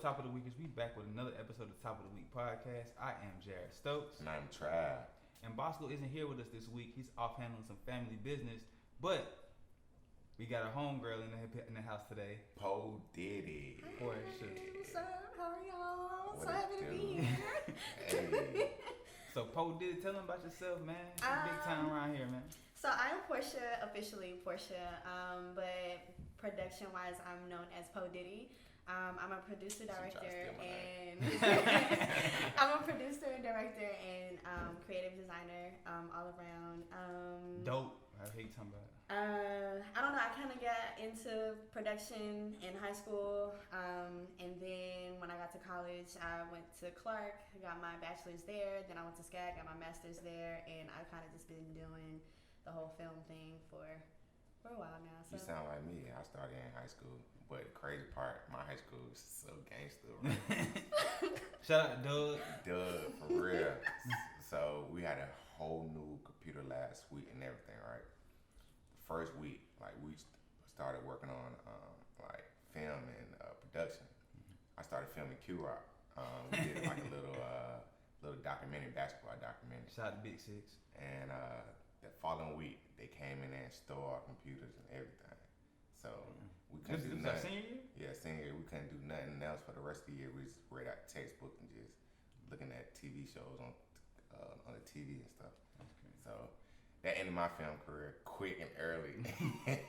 Top of the Weekers. We back with another episode of Top of the Week podcast. I am Jared Stokes. And I'm Trav. And Bosco isn't here with us this week. He's off handling some family business. But we got a homegirl in the house today. PoDiddy. What's up? How are y'all? What So happy to be here. Hey. So PoDiddy, tell them about yourself, man. You're big time around here, man. So I'm Portia, officially Portia, but production-wise, I'm known as PoDiddy. I'm a producer, director, and I'm a producer, director, and creative designer all around. Dope. I hate talking about it. I don't know. I kind of got into production in high school, and then when I got to college, I went to Clark, got my bachelor's there. Then I went to SCAD, got my master's there, and I kind of just been doing the whole film thing for a while now. So. You sound like me. I started in high school, but the crazy part, my high school was so gangster. Right? Shout out to Doug. Doug, for real. So we had a whole new computer last week and everything, right? The first week, like we started working on like film and production. I started filming Q-Rock. We did like a little documentary, basketball documentary. Shout out to Big Six. And the following week, they came in there and stole our computers and everything. So we couldn't do Was that nothing. senior year? Yeah, senior year, we couldn't do nothing else for the rest of the year. We just read out textbook and just looking at TV shows on the TV and stuff. Okay. So that ended my film career quick and early.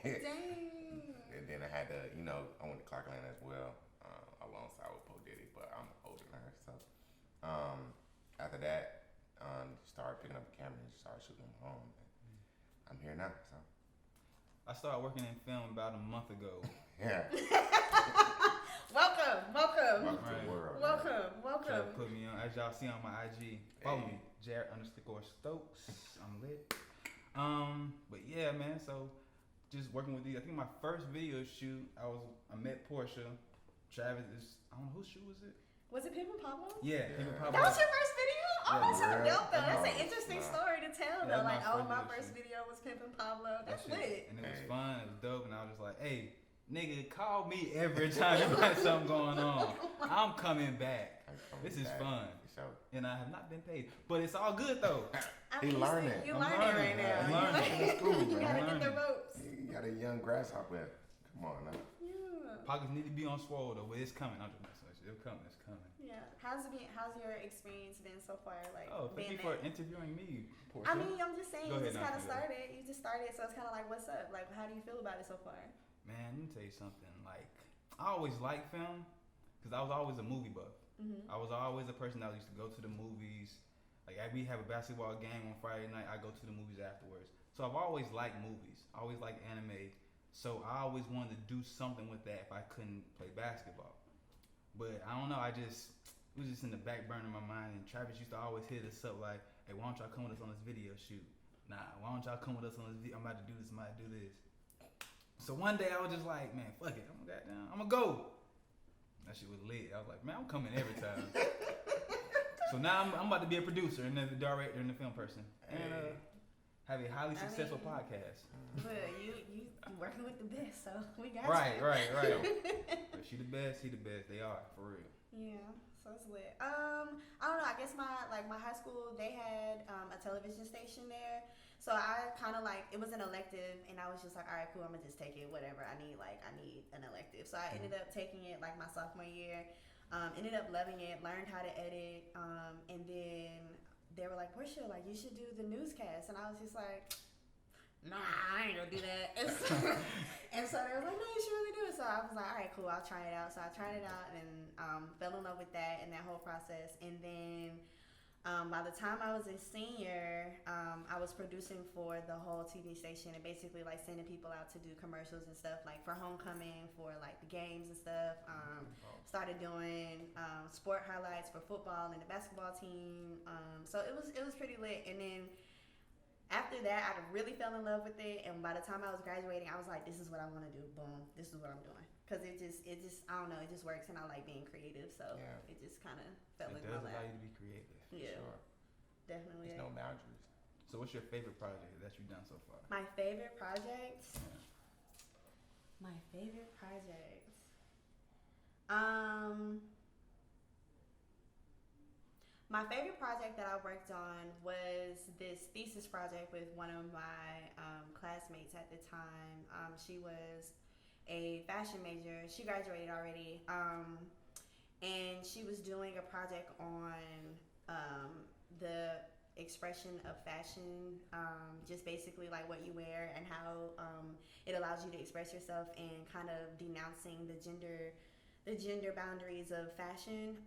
Dang. And then I had to, I went to Clark Lane as well, alongside with PoDiddy, but I'm older than her. So after that, started picking up the camera and started shooting them home. I'm here now, so. I started working in film about a month ago. Yeah. Welcome. Welcome to the world. Welcome. Try to put me on, as y'all see on my IG. Follow me, Jared_Stokes. I'm lit. But yeah, man. So just working with these. I think my first video shoot, I met Portia. Travis is, I don't know, whose shoe was it? Was it Pimpin' Pablo? Yeah. Pimpin' That Pablo. was your first video? Oh, Yeah, that's so real? dope though. That's an No, interesting nah. story to tell Yeah, though. that's Like, my my first first video was Pimpin' Pablo. That's That shit- lit. And it was Hey. fun. It was dope. And I was just like, hey, nigga, call me every time you got something going on. I'm coming back. This is fun. So, And I have not been paid. But it's all good though. He learning. You I'm learning learning. right now. I'm You learning. like- It's cool, You man. gotta I'm get the learning. ropes. you got a young grasshopper. Come on now. Yeah. Pockets need to be on swole though, but it's coming. I'm just messing with you. It's coming. It's coming. Yeah. How's your experience been so far? Like, Oh, thank you being for there? interviewing me, Portia. I mean, I'm just saying, Go you ahead, just kind of Natalie. started. You just started, so it's kind of like, what's up? Like, how do you feel about it so far? Man, let me tell you something. Like, I always liked film because I was always a movie buff. Mm-hmm. I was always a person that used to go to the movies. Like, we have a basketball game on Friday night. I go to the movies afterwards. So I've always liked movies. I always liked anime. So I always wanted to do something with that if I couldn't play basketball. But I don't know. It was just in the back burner of my mind. And Travis used to always hit us up like, hey, why don't y'all come with us on this video shoot? Nah, why don't y'all come with us on this video? I'm about to do this. I'm about to do this. So one day I was just like, man, fuck it. I'm gonna go. That shit was lit. I was like, man, I'm coming every time. So now I'm about to be a producer and then the director and the film person. And have a highly successful podcast. But you working with the best, so we got Right. you. But she the best, he the best. They are, for real. Yeah, so it's lit. I don't know. I guess my high school, they had a television station there, so I kind of like, it was an elective, and I was just like, all right, cool, I'm gonna just take it. Whatever I need an elective. So I ended up taking it like my sophomore year. Ended up loving it. Learned how to edit, and then they were like, Portia, like you should do the newscast, and I was just like, nah, I ain't gonna do that. And so they was like, no, you should really do it. So I was like, all right, cool, I'll try it out. So I tried it out and fell in love with that and that whole process. And then by the time I was a senior, I was producing for the whole TV station and basically like sending people out to do commercials and stuff, like for homecoming, for like the games and stuff. Started doing sport highlights for football and the basketball team. So it was pretty lit. And then after that, I really fell in love with it, and by the time I was graduating, I was like, this is what I want to do. Boom, this is what I'm doing. Because it just, I don't know, it just works, and I like being creative, so Yeah. it just kind of felt It like does my allow lap. you to be creative. Yeah, Sure. definitely. There's no boundaries. So what's your favorite project that you've done so far? My favorite project? Yeah. My favorite project? My favorite project that I worked on was this thesis project with one of my classmates at the time. She was a fashion major. She graduated already. And she was doing a project on the expression of fashion, just basically like what you wear and how it allows you to express yourself and kind of denouncing the gender boundaries of fashion.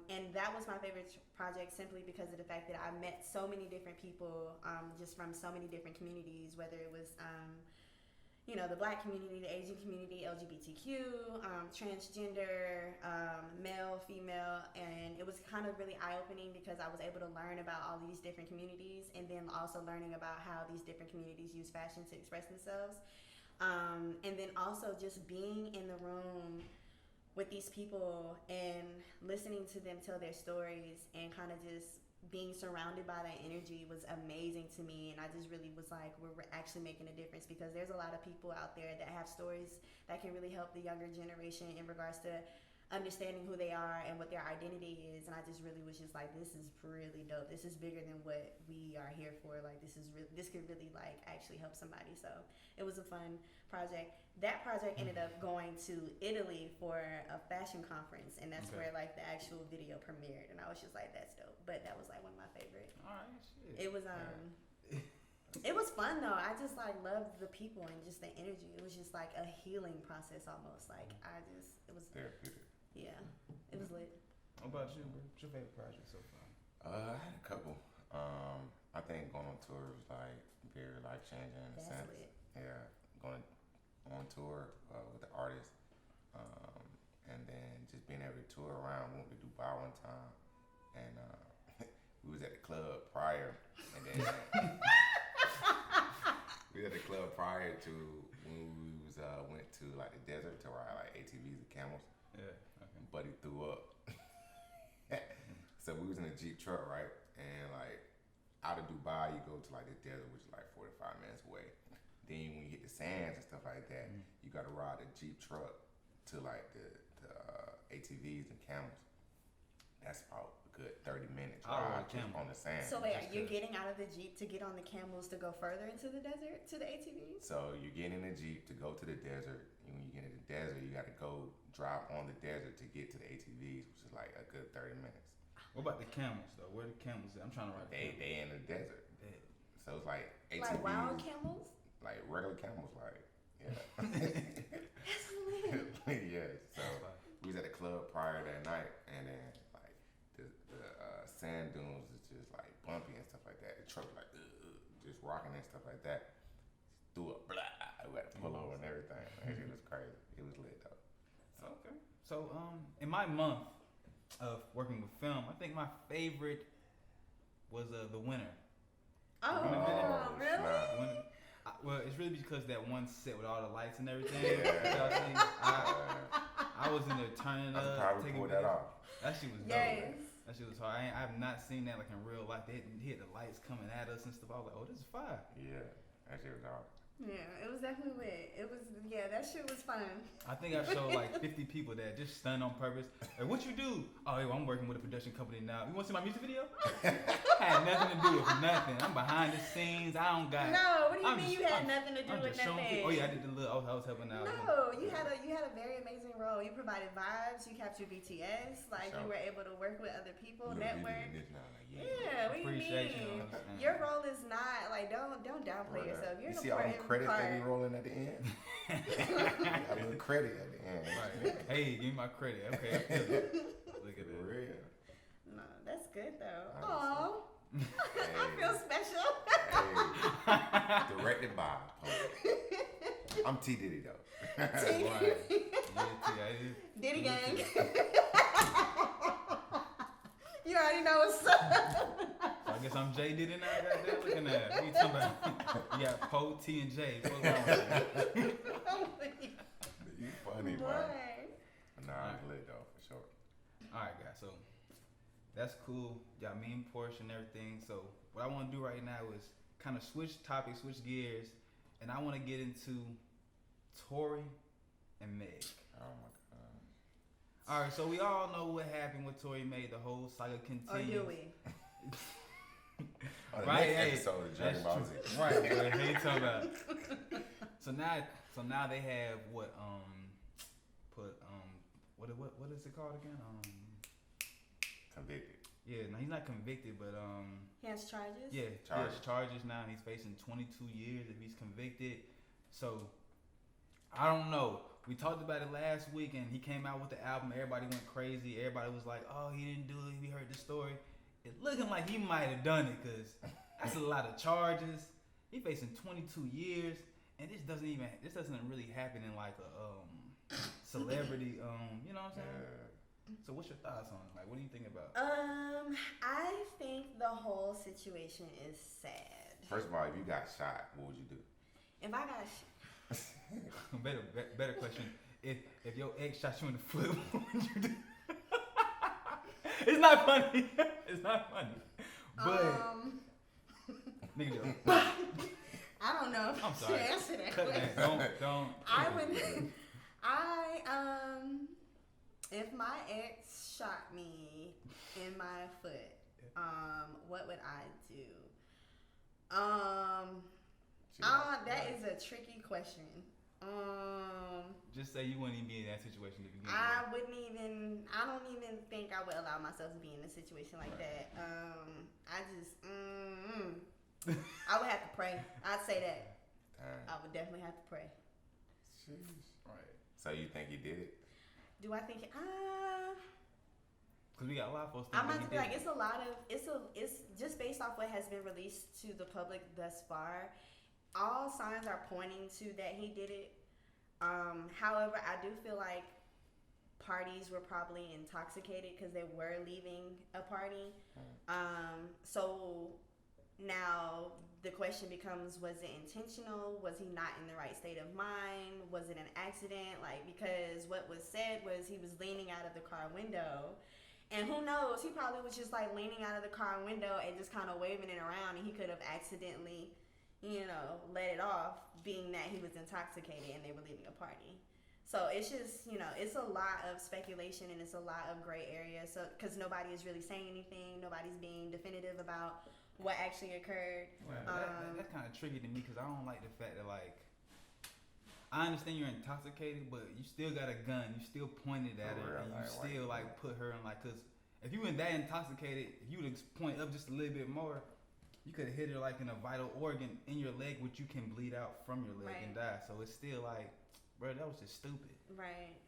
And that was my favorite project simply because of the fact that I met so many different people just from so many different communities, whether it was the Black community, the Asian community, LGBTQ, transgender, male, female, and it was kind of really eye-opening because I was able to learn about all these different communities and then also learning about how these different communities use fashion to express themselves. And then also just being in the room with these people and listening to them tell their stories and kind of just being surrounded by that energy was amazing to me. And I just really was like, we're actually making a difference, because there's a lot of people out there that have stories that can really help the younger generation in regards to understanding who they are and what their identity is. And I just really was just like, this is really dope. This is bigger than what we are here for. Like, this could really like actually help somebody. So it was a fun project. That project ended up going to Italy for a fashion conference, and that's where like the actual video premiered. And I was just like, that's dope. But that was like one of my favorite. All right, shit. It was it was fun though. I just like loved the people and just the energy. It was just like a healing process almost. Like it was Therapeutic. Yeah, it was lit. What about you, bro? What's your favorite project so far? I had a couple. I think going on tour was like very life changing in a That's sense. lit. Yeah, going on tour with the artist, and then just being able to tour around. We went to Dubai one time, and we was at the club prior, and then we were at the club prior to when we was went to like the desert to ride like ATVs and camels. Yeah. Okay. Buddy threw up. So we was in a Jeep truck, right? And like out of Dubai, you go to like the desert, which is like 45 minutes away. Then when you hit the sands and stuff like that, you got to ride a Jeep truck to like the ATVs and camels. That's about a good 30-minute drive just on the sand. So wait, you're getting out of the Jeep to get on the camels to go further into the desert to the ATVs? So you get in the Jeep to go to the desert. And when you get in the desert, you got to go drive on the desert to get to the ATVs, which is like a good 30 minutes. What about the camels though? Where the camels at? I'm trying to write. They in the desert. Yeah. So it's like ATVs. Like wild camels? Like regular camels, like yeah. That's lit. Yeah. So we was at the club prior that night, and then like the sand dunes is just like bumpy and stuff like that. The truck like just rocking and stuff like that. Threw up, blah. We had to pull over and everything. Man, it was crazy. It was lit though. Okay. So in my month of working with film, I think my favorite was The Winner. Oh, really? Well, it's really because that one set with all the lights and everything. Yeah. I was in there turning up. Probably taking pull that videos. off. That shit was dope. Yes. That shit was hard. I have not seen that like in real life. They hit the lights coming at us and stuff. I was like, oh, this is fire. Yeah, that shit was hard. Yeah, it was definitely lit. That shit was fun. I think I showed like 50 people that just stunned on purpose. Like, what you do? Oh, yo, I'm working with a production company now. You want to see my music video? Had nothing to do with nothing. I'm behind the scenes. I don't got. No, what do you mean you had nothing to do with nothing? Oh yeah, I did the little. I was helping out. No, you had a very amazing role. You provided vibes. You captured BTS. Like you were able to work with other people, network. Yeah, what do you mean? Your role is not like don't downplay yourself. You're you an see all them important credits part. they be rolling at the end? A little credit at the end. Right. Hey, give me my credit. Okay. Look at For that. real. No, that's good though. I Aw. I feel special. Hey. Directed by PoDiddy. I'm T-Diddy though. Right. Yeah, Diddy gang. You already know what's up. So I guess I'm J Diddy now. Goddamn, looking at it. What you talking about? You got Po, T, and J. What's wrong with you? You funny, Boy. man. Nah, I'm lit though, for sure. All right, guys. So that's cool. Y'all mean portion and everything. So what I want to do right now is kind of switch topics, switch gears, and I want to get into Tory and Meg. Oh my god. All right, so we all know what happened with Tory May. The whole saga continues. Or do we? On the Right, next hey, episode of Dragon that's Ball true. Z. Right, boy, hey, you talking about. So now they have what what is it called again? Convicted. Yeah, no, he's not convicted, but He has charges? yeah, he has charges now. He's facing 22 years if he's convicted. So I don't know. We talked about it last week, and he came out with the album. Everybody went crazy. Everybody was like, "Oh, he didn't do it. We heard the story." It looking like he might have done it, cause that's a lot of charges. He facing 22 years, and this doesn't really happen in like a celebrity. You know what I'm saying? So what's your thoughts on it? Like, what do you think about? I think the whole situation is sad. First of all, if you got shot, what would you do? If I got Better question. If your ex shot you in the foot, what would you do? It's not funny. It's not funny. But nigga, I don't know if I'm I sorry. should answer that Cut question. that. Don't. I would. If my ex shot me in my foot, what would I do? That is a tricky question. Just say you wouldn't even be in that situation to begin with. I don't even think I would allow myself to be in a situation like that. I would have to pray. I'd say that. I would definitely have to pray. Right. So you think he did it? Do I think Because we got a lot of folks I'm thinking about to be he like, did it. it's just based off what has been released to the public thus far. All signs are pointing to that he did it. However, I do feel like parties were probably intoxicated because they were leaving a party. So now the question becomes, was it intentional? Was he not in the right state of mind? Was it an accident? Like, because what was said was he was leaning out of the car window. And who knows, he probably was just like leaning out of the car window and just kind of waving it around, and he could have accidentally, let it off, being that he was intoxicated and they were leaving a party. So it's just, it's a lot of speculation and it's a lot of gray area. So, because nobody is really saying anything, nobody's being definitive about what actually occurred. Right. That's kind of tricky to me because I don't like the fact that, like, I understand you're intoxicated, but you still got a gun. You still pointed at her, and you still like put her in like. Cause if you were that intoxicated, if you would point up just a little bit more, you could have hit her like in a vital organ in your leg, which you can bleed out from your leg and die. So it's still like, bro, that was just stupid. Right.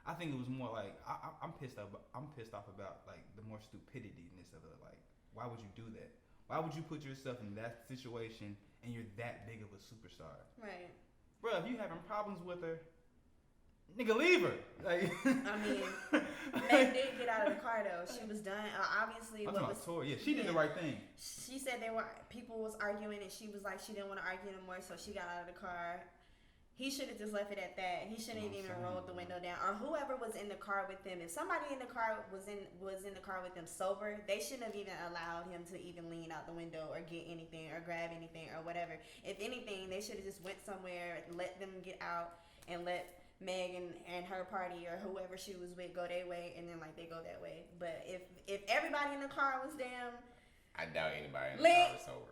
I think it was more like I'm pissed off. I'm pissed off about like the more stupidityness of it. Like, why would you do that? Why would you put yourself in that situation and you're that big of a superstar? Right. Bro, if you having problems with her, nigga, leave her. Like, I mean, Meg did get out of the car though. She was done. Obviously, I'm talking about Tori. Yeah, she did the right thing. She said people was arguing, and she was like, she didn't want to argue anymore, so she got out of the car. He should have just left it at that. He shouldn't have even rolled the window down, or whoever was in the car with them. If somebody in the car was in the car with them sober, they shouldn't have even allowed him to even lean out the window or get anything or grab anything or whatever. If anything, they should have just went somewhere, let them get out, and let Meg and her party or whoever she was with go their way, and then like they go that way. But if everybody in the car was damn, I doubt anybody in the car was sober.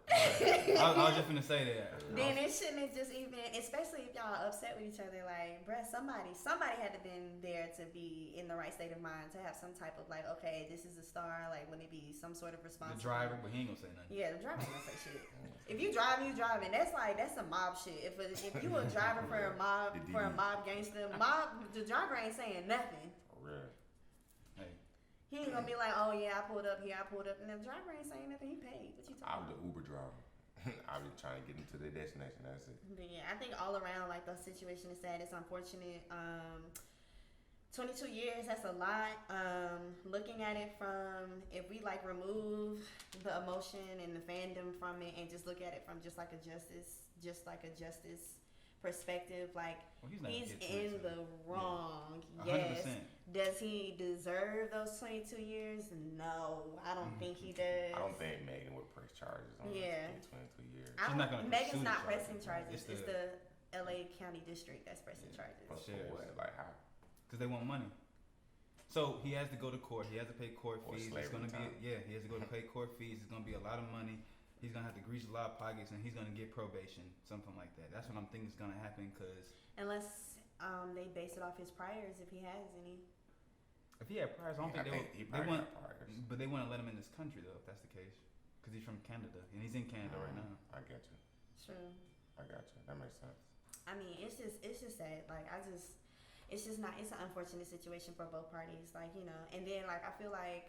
I was just gonna say that. Then it shouldn't have just even, especially if y'all upset with each other, like, bruh, somebody had to been there to be in the right state of mind, to have some type of like, okay, this is a star, like, let me be some sort of responsible. The driver, but he ain't gonna say nothing. Yeah, the driver ain't gonna say shit. If you driving, you driving. That's some mob shit. If you a driver for a mob gangster, the driver ain't saying nothing. For real. He ain't gonna be like, oh yeah, I pulled up here, and the driver ain't saying nothing. He paid. What you talking I'm about? the Uber driver. I'm just trying to get them to their destination. That's it. But yeah, I think all around, like, the situation is sad. It's unfortunate. 22 years, that's a lot. Looking at it from, if we like remove the emotion and the fandom from it and just look at it from just like a justice perspective, like, he's in the wrong. Yeah. Yes. 100%. Does he deserve those 22 years? No, I don't think he does. I don't think Megan would press charges on 22 years. Megan's not pressing charges. It's the LA County District that's pressing charges. For what? Like how? Because they want money. So he has to go to court. He has to pay court Or fees. It's slavery gonna time. be he has to go to pay court fees. It's gonna be a lot of money. He's gonna have to grease a lot of pockets, and he's gonna get probation, something like that. That's what I'm thinking is gonna happen. Cause Unless they base it off his priors, if he has any. if he had priors, I don't Yeah, think he they probably wouldn't. got priors. But they wouldn't let him in this country though, if that's the case. Cause he's from Canada, and he's in Canada right now. I get you. True. I got you. That makes sense. I mean, it's just sad. Like, it's just not. It's an unfortunate situation for both parties. Like, you know, and then like I feel like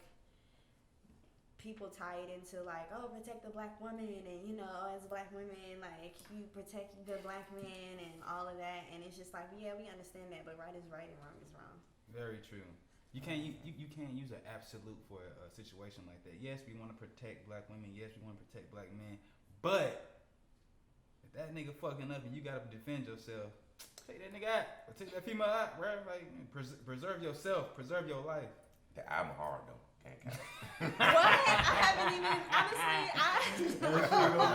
people tie it into like, oh, protect the black woman, and you know, as black women, like you protect the black man and all of that, and it's just like, yeah, we understand that, but right is right and wrong is wrong. Very true. You can't use an absolute for a situation like that. Yes, we want to protect black women. Yes, we want to protect black men. But if that nigga fucking up and you gotta defend yourself, take that nigga out or take that female out, bro. Like preserve yourself, preserve your life. The album hard though. Can't count. What? I haven't even honestly.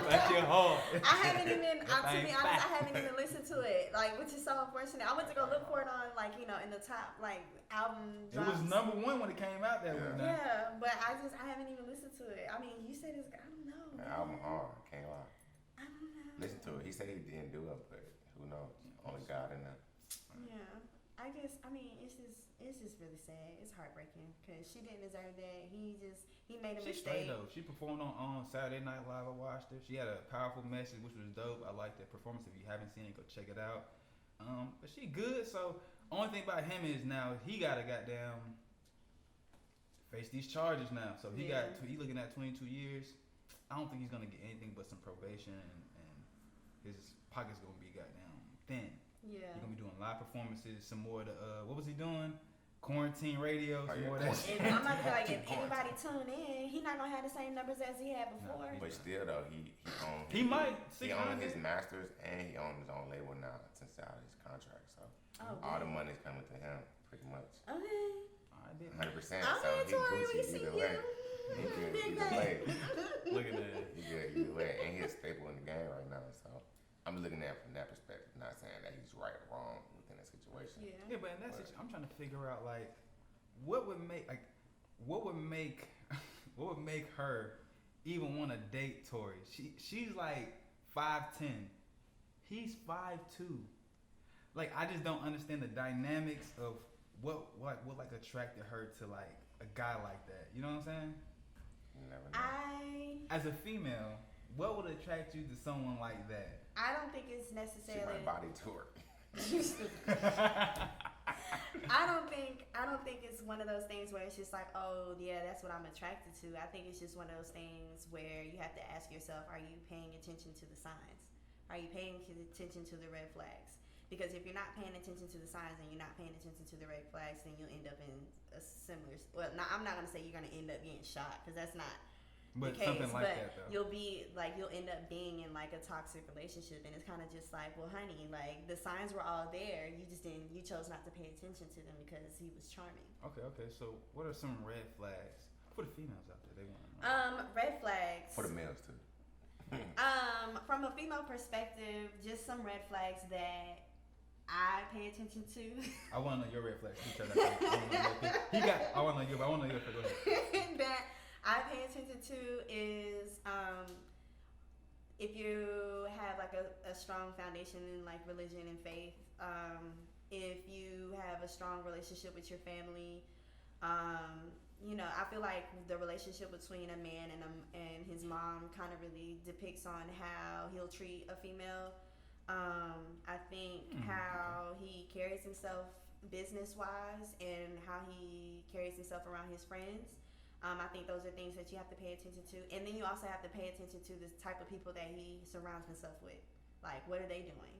That's your heart. I haven't even. To ain't be honest, fact. I haven't even listened to it. Like, which is so unfortunate. I went to go look for it on like, you know, in the top like album It drops. was number one when it came out that week. Now. Yeah, but I haven't even listened to it. I mean, you said it's. I don't know. The album hard. Can't lie. I don't know. Listen to it. He said he didn't do it, but who knows? Only God in there. Yeah, I guess. I mean, it's just really sad. It's heartbreaking because she didn't deserve that. He made a She's straight mistake. though. She performed on Saturday Night Live. I watched her. She had a powerful message, which was dope. I liked that performance. If you haven't seen it, go check it out. But she good. So only thing about him is now he got to goddamn face these charges now. So he he looking at 22 years. I don't think he's gonna get anything but some probation, and his pocket's gonna be goddamn thin. Yeah. He's gonna be doing live performances, some more of the what was he doing? Quarantine radio, some more of that shit. And I'm not gonna like if anybody tune in, he not gonna have the same numbers as he had before. But still though, he owned. He might. He owned his masters and he owned his own label now since out of his contract. So all the money's coming to him pretty much. Okay. 100%. I'm So he Tori, we Gucci see either you. way. He good either way. Look at that. He good either way, and he's a staple in the game right now. So I'm looking at it from that perspective. Not saying that he's right or wrong within that situation. Yeah. Yeah, but in that situation, I'm trying to figure out like what would make what would make her even want to date Tory. She's like 5'10". He's 5'2". Like I just don't understand the dynamics of what like attracted her to like a guy like that. You know what I'm saying? You never know. As a female, what would attract you to someone like that? I don't think it's She necessarily. might body tour. I don't think it's one of those things where it's just like, oh yeah, that's what I'm attracted to. I think it's just one of those things where you have to ask yourself, are you paying attention to the signs? Are you paying attention to the red flags? Because if you're not paying attention to the signs and you're not paying attention to the red flags, then you'll end up in a similar. Well, I'm not gonna say you're gonna end up getting shot because that's not But the case. something like But that though. you'll end up being in like a toxic relationship, and it's kind of just like, well, honey, like the signs were all there. You chose not to pay attention to them because he was charming. Okay. So what are some red flags for the females out there? They want to know. Red flags. For the males too. From a female perspective, just some red flags that I pay attention to. I want to know your red flags. Too, I want to know your. Go ahead. That I pay attention to is if you have like a strong foundation in like religion and faith. If you have a strong relationship with your family. You know, I feel like the relationship between a man and his mom kind of really depicts on how he'll treat a female. I think how he carries himself business-wise and how he carries himself around his friends. I think those are things that you have to pay attention to. And then you also have to pay attention to the type of people that he surrounds himself with. Like, what are they doing?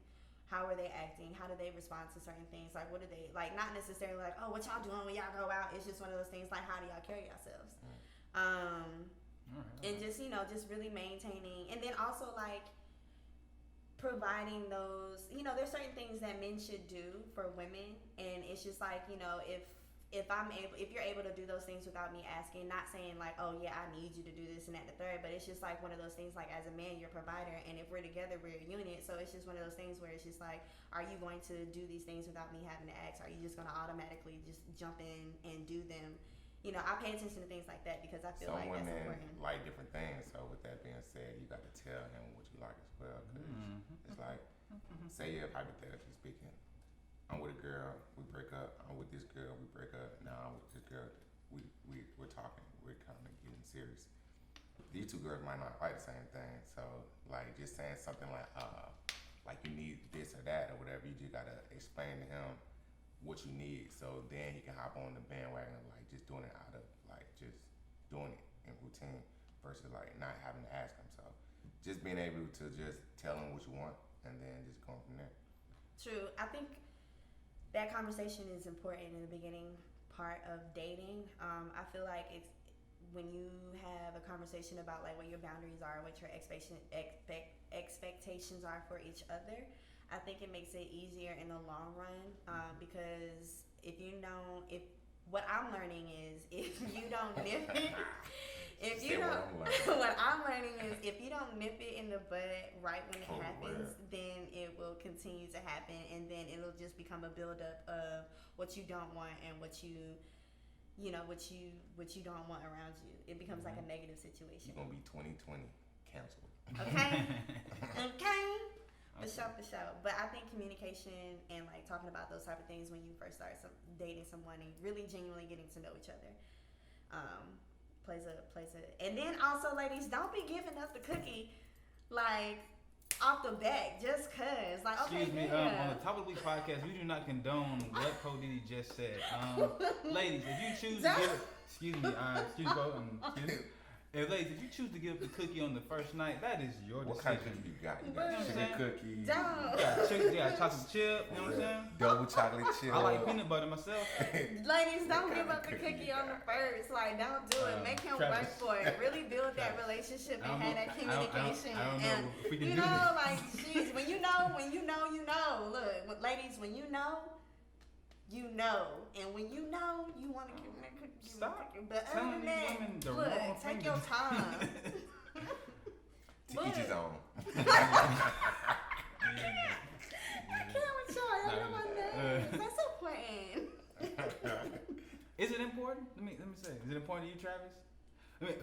How are they acting? How do they respond to certain things? Like, what are they, like, not necessarily like, oh, what y'all doing when y'all go out? It's just one of those things like, how do y'all carry yourselves? And just, you know, just really maintaining. And then also, like, providing those, you know, there's certain things that men should do for women. And it's just like, you know, if if you're able to do those things without me asking, not saying like, oh yeah, I need you to do this and that and the third, but it's just like one of those things like as a man, you're a provider, and if we're together, we're a unit. So it's just one of those things where it's just like, are you going to do these things without me having to ask? Are you just going to automatically just jump in and do them? You know, I pay attention to things like that because I feel Some like that's women important. like different things. So with that being said, you got to tell him what you like as well. Cause it's like, say if hypothetically speaking, I'm with a girl, we break up. I'm with this girl, we break up. Now I'm with this girl, we're talking, we're kind of getting serious. These two girls might not like the same thing, so like just saying something like you need this or that or whatever, you just gotta explain to him what you need, so then he can hop on the bandwagon of like just doing it out of like just doing it in routine versus like not having to ask him. So just being able to just tell him what you want and then just going from there. True. I think that conversation is important in the beginning part of dating. I feel like it's when you have a conversation about like what your boundaries are, what your expectations are for each other, I think it makes it easier in the long run, because if what I'm learning is if you don't nip it, what I'm learning is if you don't nip it in the bud right when it happens, then it will continue to happen, and then it'll just become a buildup of what you don't want and what you don't want around you. It becomes like a negative situation. You're gonna be 2020 canceled. Okay. Okay. For sure. But I think communication and like talking about those type of things when you first start dating someone and really genuinely getting to know each other, plays a. And then also, ladies, don't be giving up the cookie like off the bat just cause. Like, okay, excuse me. On the Top of the Week podcast, we do not condone what PoDiddy just said. Ladies, if you choose to give, excuse me, If ladies, if you choose to give up the cookie on the first night, that is your decision. What kind of cookie you got? You got sugar cookies. Don't. You got chocolate chip, you know what I'm saying? Double chocolate chip. I like peanut butter myself. Ladies, don't give up the cookie on the first. Like, don't do it. Make him work for it. Really build that relationship and have that communication. I don't know if we can do know, this. like, geez, when you know, you know. Look, ladies, when you know, and when you know, you want to give them that cookie. Stop But other than that, look, take your time. To each his own. I can't with y'all. Y'all know my name. That's important. Is it important? Let me say. Is it important to you, Travis?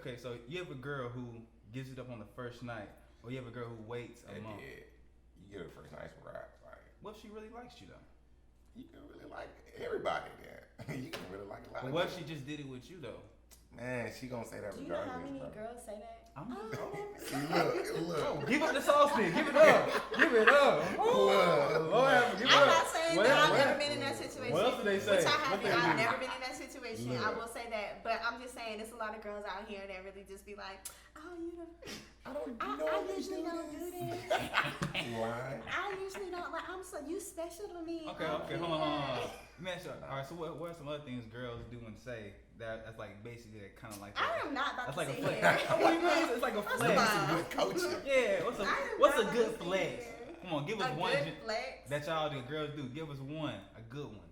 Okay, so you have a girl who gives it up on the first night, or you have a girl who waits a month. You get her first night's rap. Like, what if she really likes you though? You can really like everybody then. You can really like a lot. But what if she just did it with you though? Man, she gonna say that regardless. Do you know how many bro. girls say that? See, look. Oh, give up the sauce then. Give it up. Give it up. Lord, I'm not saying that I've never been in that situation. What else do they say? Which I haven't. I've never been in that situation. I will say that. But I'm just saying, there's a lot of girls out here that really just be like, oh, I usually don't do this. Why? I usually don't like. You special to me. Okay, hold on. Man, so, all right. So what are some other things girls do and say that's like basically kind of like? I am not about that's to like sit a flex. here. What do you mean? It's like a flex. That's good coaching. Yeah. What's a good flex? Come on, give us one. Good flex. That's all the girls do. Give us one. A good one.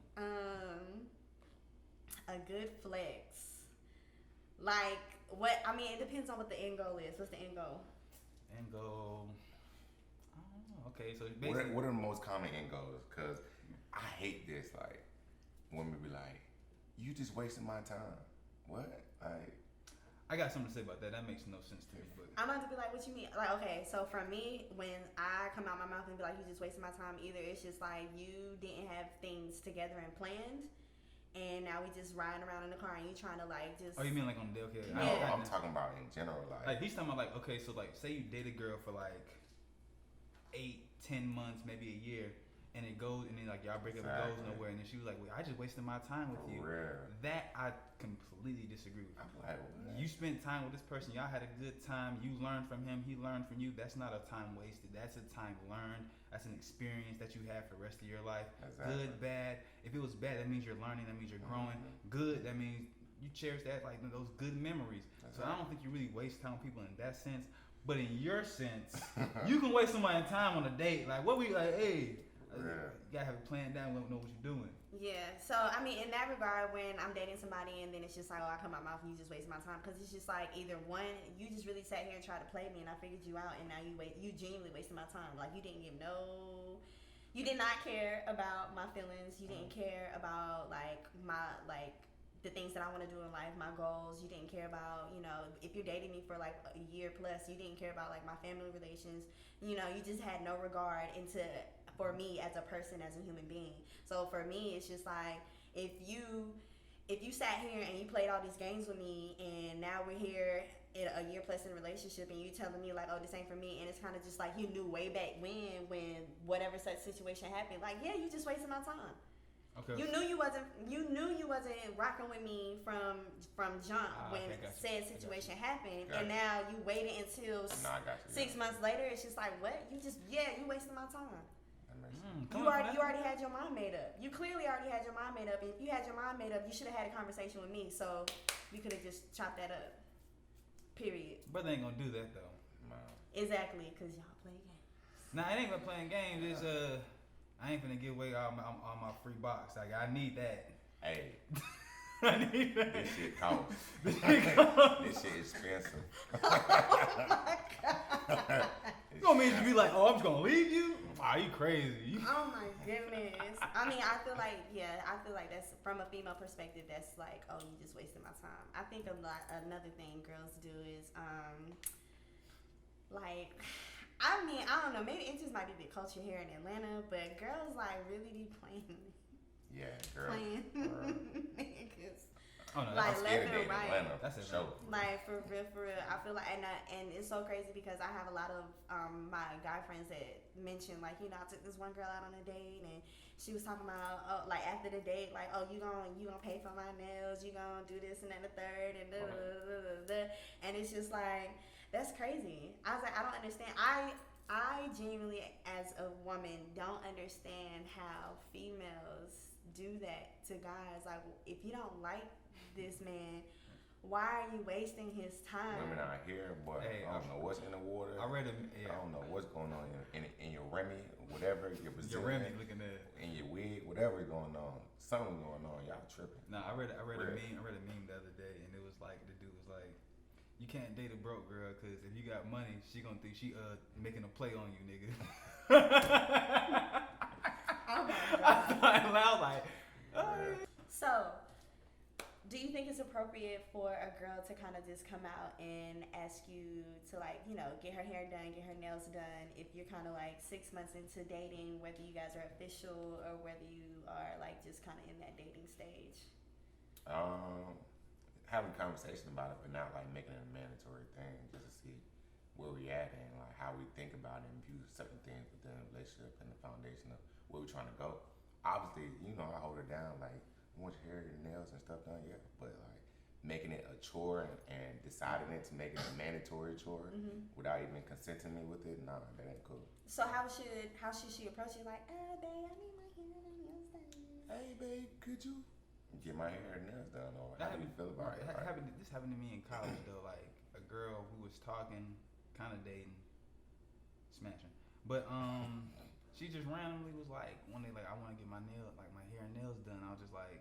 A good flex. Like what? I mean, it depends on what the end goal is. What's the end goal? End goal. I don't know. Okay, so basically, What are the most common end goals? Because I hate this. Like, women be like, "You just wasting my time." What? Like, I got something to say about that. That makes no sense to me. But I'm about to be like, what you mean? Like, okay, so for me, when I come out my mouth and be like, you just wasting my time, either it's just like you didn't have things together and planned, and now we just riding around in the car and you trying to like just. Oh, you mean like on the day? Okay. Yeah. I'm talking about in general. Like he's talking about like, okay, so like say you date a girl for like 8-10 months, maybe a year, and it goes, and then like y'all break up, it goes nowhere, and then she was like, "Well, I just wasted my time with you." Real. That I completely disagree with. I'm like, what? You spent time with this person, y'all had a good time, you learned from him, he learned from you. That's not a time wasted. That's a time learned. That's an experience that you have for the rest of your life. Exactly. Good, bad. If it was bad, that means you're learning. That means you're growing. Good, that means you cherish that, like those good memories. So I don't think you really waste time with people in that sense. But in your sense, you can waste somebody's time on a date. Like, what we like, hey, you gotta have it planned down. We don't know what you're doing. Yeah, so I mean, in that regard, when I'm dating somebody and then it's just like, oh, I come out my mouth and you just wasted my time, because it's just like either one, you just really sat here and tried to play me and I figured you out, and now you genuinely wasted my time. Like you didn't give you did not care about my feelings. You didn't care about like the things that I want to do in life, my goals. You didn't care about, if you're dating me for like a year plus, you didn't care about like my family relations. You just had no regard for me as a person, as a human being. So for me, it's just like if you sat here and you played all these games with me, and now we're here in a year plus in a relationship, and you telling me like, oh, this ain't for me, and it's kind of just like you knew way back when whatever such situation happened, like, yeah, you just wasted my time. Okay. You knew you wasn't rocking with me from jump when said situation happened, and now you waited until 6 months later. It's just like, what? You wasted my time. You already had your mind made up. You clearly already had your mind made up. And if you had your mind made up, you should have had a conversation with me, so you could have just chopped that up. Period. Brother ain't gonna do that though. No. Exactly, cause y'all play games. Nah, it ain't about playing games. It's I ain't finna give away all my free box. Like I need that. Hey. I need that. This shit costs. This shit expensive. Oh my god. You gonna mean to be like, oh, I'm just gonna leave you? Are you crazy? Oh my goodness. I mean, I feel like that's from a female perspective. That's like, oh, you just wasted my time. I think another thing girls do is like, I mean, I don't know. Maybe it just might be the culture here in Atlanta, but girls like really be playing. Yeah, girl. Playing niggas. Oh no, like I'm left scared and right. Atlanta, that's a show. Like for real. I feel like, and it's so crazy because I have a lot of my guy friends that mention like, I took this one girl out on a date and she was talking about like after the date, like, oh, you gonna pay for my nails, you gonna do this and then the third and and it's just like, that's crazy. I was like, I don't understand. I genuinely, as a woman, don't understand how females do that to guys. Like, if you don't like this man, why are you wasting his time? Women out here, boy, hey, I don't know what's in the water. I don't know what's going on in your Remy, whatever, your Brazilian, your Remy looking at in your wig, whatever is going on. Something's going on. Y'all tripping. Nah, I read a meme the other day, and it was like, the dude was like, you can't date a broke girl because if you got money, she gonna think she making a play on you, nigga. Oh my god! I was like, So, do you think it's appropriate for a girl to kind of just come out and ask you to, like, get her hair done, get her nails done, if you're kind of like 6 months into dating, whether you guys are official or whether you are like just kind of in that dating stage? Having a conversation about it, but not like making it a mandatory thing, just to see where we at and like how we think about and view certain things within a relationship and the foundation of where we're trying to go. Obviously, I hold it down like, I want your hair, your nails and stuff done, yeah, but like making it a chore and deciding it to make it a mandatory chore without even consenting me with it, nah, that ain't cool. So how should she approach it? Like, babe, I need my hair and nails done. Hey, babe, could you get my hair and nails done? Or how do you feel about it? Right? This happened to me in college though. Like a girl who was talking, kind of dating, smashing, but she just randomly was like, one day, like, I want to get my hair and nails done. I was just like,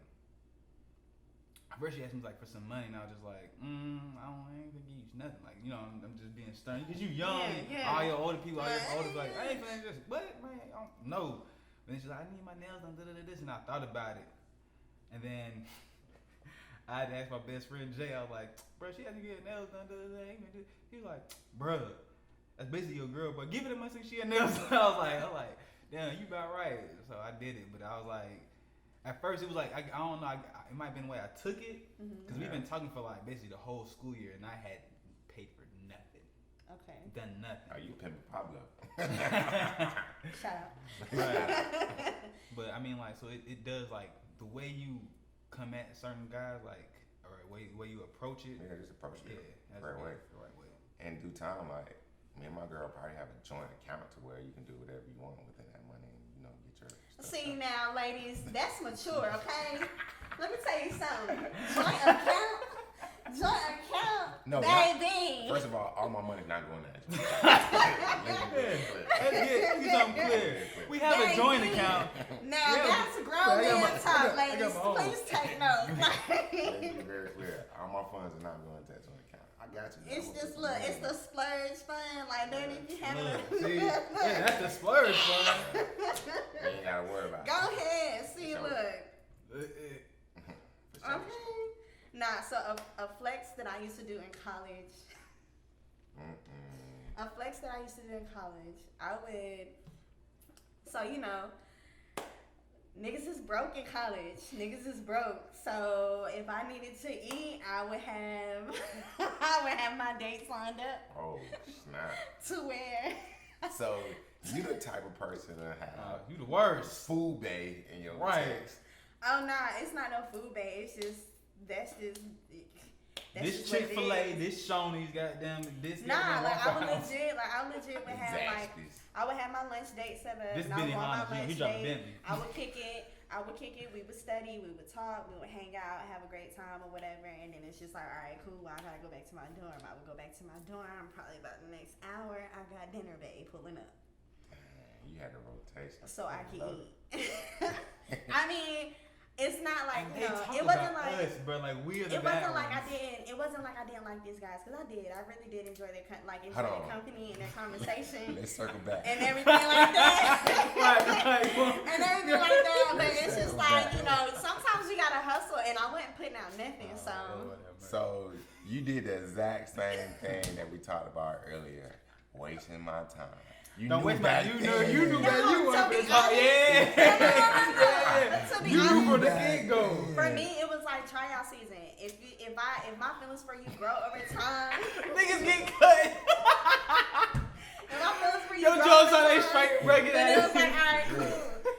first she asked me like for some money, and I was just like, I ain't gonna give you nothing. Like, I'm just being stern because you young. Yeah. All your older people, like, I ain't finna just, what, man? I don't know. Then she's like, I need my nails done, this, and I thought about it, and then I had to ask my best friend Jay. I was like, bro, she had to get her nails done, He was like, bro, that's basically your girl, but give it a month since she had nails done. I was like, damn, you about right. So I did it, but I was like, at first it was like, I don't know, it might have been the way I took it, because we've been talking for like basically the whole school year, and I had paid for nothing. Okay. Done nothing. Are you pimping Pablo? Shut up. Right. But I mean, like, so it does, like, the way you come at certain guys, like, or the way you approach it. Yeah, just approach it that's the right way. The right way. In due time, like, me and my girl probably have a joint account to where you can do whatever you want within that money and, get your stuff See done. now, ladies, that's mature, okay? Let me tell you something. Joint account No, baby. first of all my money's not going there. Let's get something clear. We have a joint account. Now that's grown man talk, ladies. Please take note. Let's be very clear. All my funds are not going to that joint account. I got you. It's just look, it's the splurge fund. Like, baby, if you having See, that's the splurge fund. You ain't gotta worry about it. Go ahead. See, look. For sure. Okay. Nah, so a flex that I used to do in college. A flex that I used to do in college, I would. So niggas is broke in college. Niggas is broke. So if I needed to eat, I would have my dates lined up. Oh snap! To where? So you the type of person that have You the worst. food bay in your text. Oh nah, it's not no food bait. It's just that's This just what it Chick-fil-A, is. this Shoney's, goddamn, this. Nah, like I would Waffle House. legit would have like I would have my lunch date set up. This and I Benny would want Hanna, my he lunch dropped date. Bentley. I would kick it. We would study. We would talk. We would hang out, have a great time or whatever. And then it's just like, all right, cool. I gotta go back to my dorm. I would go back to my dorm probably about the next hour. I got dinner, babe, pulling up. You had a rotation. So I could eat. I mean, it's not like They talk it wasn't about like us, bro. Like we are the it bad wasn't like ones. it wasn't like I didn't like these guys because I did. I really did enjoy their enjoy Hold their on. company and their conversation Let's circle back. and everything like that. Right. And everything like that. But it's just like sometimes you gotta hustle, and I wasn't putting out nothing. So you did the exact same thing that we talked about earlier, wasting my time. You Don't knew waste my. back You then. knew that you to weren't be gonna talk. honest- Yeah. To be You knew honest, from the back get go. then. for me, it was like tryout season. If my feelings for you grow over time, Niggas get cut. if my feelings for you Yo, grow Jones over on they time, straight rugged then it was ass. like, all right, cool.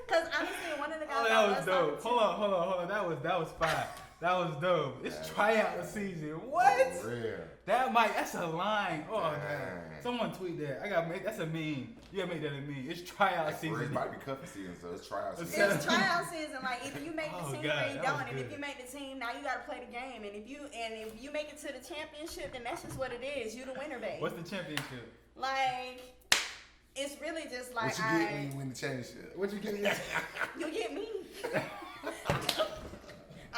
Because honestly, one of the guys Oh, I that was was dope. talking to- Hold on. That was fire. That was dope. It's tryout season. What? For real. That's a line. Oh Dang. man. Someone tweet that. I gotta make that's a meme. You gotta make that a meme. It's tryout It's season. about to be cuffing season, so it's trial season. It's tryout season. Like either you make the Oh, team God, or you that don't. was And if good. you make the team, now you gotta play the game. And if you make it to the championship, then that's just what it is. You the winner, babe. What's the championship? Like it's really just like What you get when you win the championship? What you get? you get me.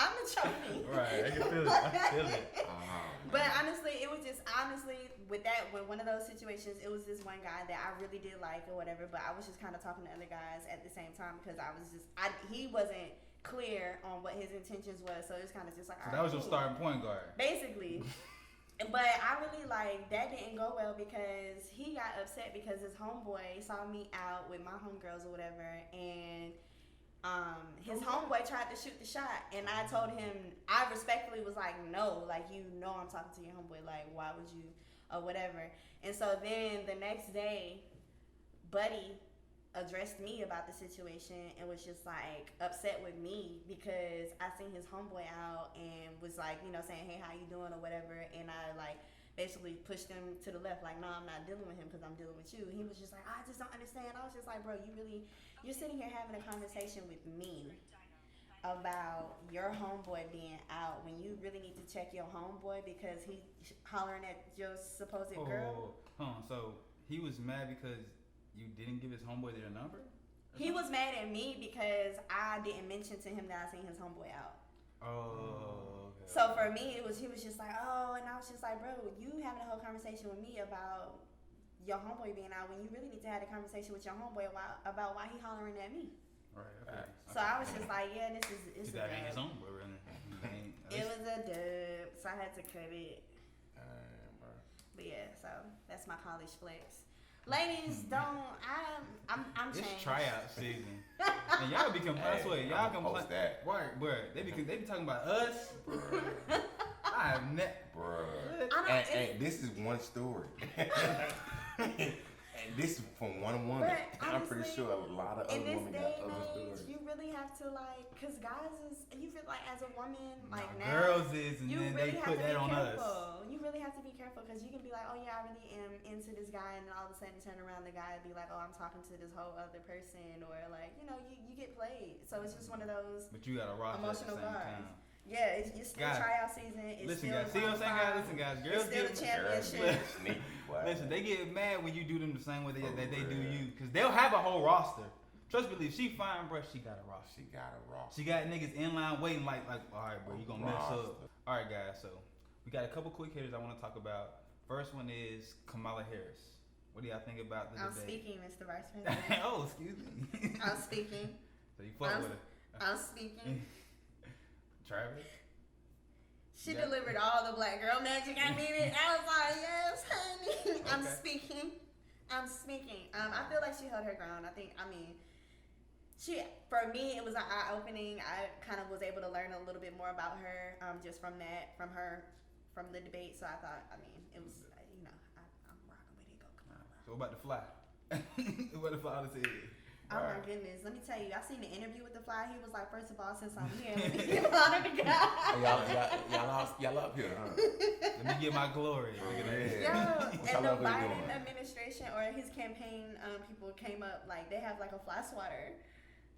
I'm the trophy. Right, I can feel it. I feel it. But honestly, it was just with one of those situations, it was this one guy that I really did like or whatever. But I was just kind of talking to other guys at the same time because he wasn't clear on what his intentions was, so it was kind of just like. So that was your starting point guard. Basically. But I really that didn't go well because he got upset because his homeboy saw me out with my homegirls or whatever, and his homeboy tried to shoot the shot, and I told him, I respectfully was like, no, like I'm talking to your homeboy, like why would you or whatever. And so then the next day, Buddy addressed me about the situation and was just like upset with me because I seen his homeboy out and was like, saying, hey, how you doing or whatever, and I like basically pushed him to the left, like, no, I'm not dealing with him because I'm dealing with you. He was just like, I just don't understand. I was just like, bro, you're sitting here having a conversation with me about your homeboy being out when you really need to check your homeboy because he's hollering at your supposed girl. So he was mad because you didn't give his homeboy their number? He was mad at me because I didn't mention to him that I seen his homeboy out. Oh, okay. So for me, he was just like, oh, and I was just like, bro, you having a whole conversation with me about your homeboy being out when you really need to have a conversation with your homeboy about why he hollering at me. Right. Okay. So I was just like, yeah, it's a That ain't his dub. homeboy, really. It was a dub, so I had to cut it. Damn, bro. But yeah, so that's my college flex. Ladies, I'm It's changed. tryout season, and y'all be complaining. I swear, y'all I'ma post complain. that. Right, bro. They be talking about us. I have Bruh. I don't- And this is one story. And this is from one woman. But I'm pretty honestly, sure a lot of in other this women day got and other age, stories. you really have to cause guys you feel like as a woman, like now, girls is, and you then really they have put to that be on us. careful. You really have to be careful because you can be like, oh yeah, I really am into this guy, and then all of a sudden turn around, the guy and be like, oh, I'm talking to this whole other person, or like, you get played. So it's just one of those. But you got to rock at the Emotional same guards. time. Yeah, it's still Guys, tryout season. It's listen, still guys. See what I'm saying, guys? Listen, guys. Girls it's still get the championship. Sneaky, boy. listen. They get mad when you do them the same way that they do real. you, because they'll have a whole roster. Trust me, if she fine, bro, she got a roster. She got a roster. She got niggas in line waiting, like, all right, bro, you gonna mess up. All right, guys. So we got a couple quick hitters I want to talk about. First one is Kamala Harris. What do y'all think about the I'm debate? speaking, Mr. Vice President. Oh, excuse me. I'm speaking. So you fuck with her. I'm speaking. Travis? She Yeah. delivered all the black girl magic I needed. I was like, yes, honey. I'm Okay. speaking. I'm speaking. I feel like she held her ground. For me, it was an eye opening. I kind of was able to learn a little bit more about her, just from the debate. So I thought, it was, I'm rocking with it. Go Kamala. So what about the fly? What the fly on his head? Oh my goodness. Let me tell you, I seen the interview with the fly. He was like, first of all, since I'm here, let me give honor to God. Y'all up here, huh? Let me get my glory. Look at that. Yo, What and y'all the up here Biden doing? administration or his campaign people came up, like, they have like a fly swatter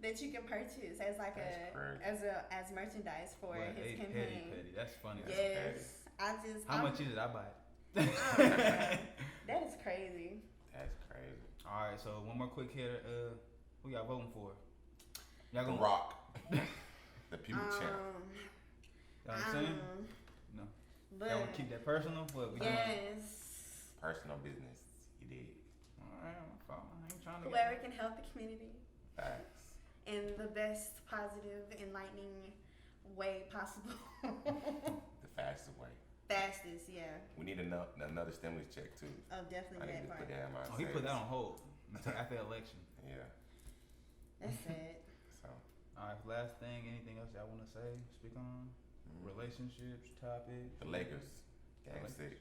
that you can purchase as like as merchandise for Boy, his hey, campaign. petty. That's funny. Yes. How much is it? I buy it. That is crazy. That's crazy. All right, so one more quick hitter. Who y'all voting for? Y'all The gonna Rock. The people champ. Y'all saying? No. But Y'all wanna keep that personal? What? We yes. Personal business. He did. Alright, I'm fine. I ain't trying to Whoever can help the community Facts. in the best, positive, enlightening way possible. The fastest way. Fastest, yeah. We need another stimulus check too. Oh, definitely I need that to part. put that in my Oh, he put that on savings. hold until after the election. Yeah. That's it. So Alright, last thing, anything else y'all wanna say? Speak on? Relationships, topics? the Lakers, Game Lakers. 6.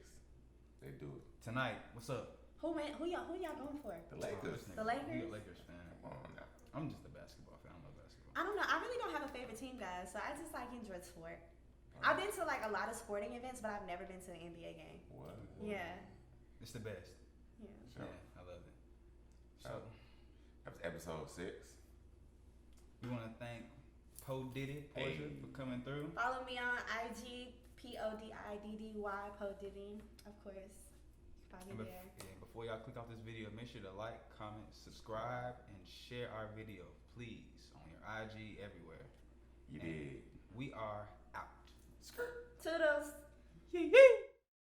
They do it. Tonight, what's up? Who y'all going for? The Lakers. This nigga, The Lakers? You a Lakers fan. Come on now. I'm just a basketball fan. I love basketball. I don't know. I really don't have a favorite team, guys. So I just like enjoy sport. I've been to like a lot of sporting events, but I've never been to an NBA game. What? Yeah. It's the best. Yeah. Sure. Yeah, I love it. So, That was episode 6. we want to thank PoDiddy, Portia, Hey. for coming through. Follow me on IG, PoDiddy, PoDiddy. Of course. Find And me there. before y'all click off this video, make sure to like, comment, subscribe, and share our video, please, on your IG, everywhere. You And did. We are out. Skirt. Toodles. Yee yee.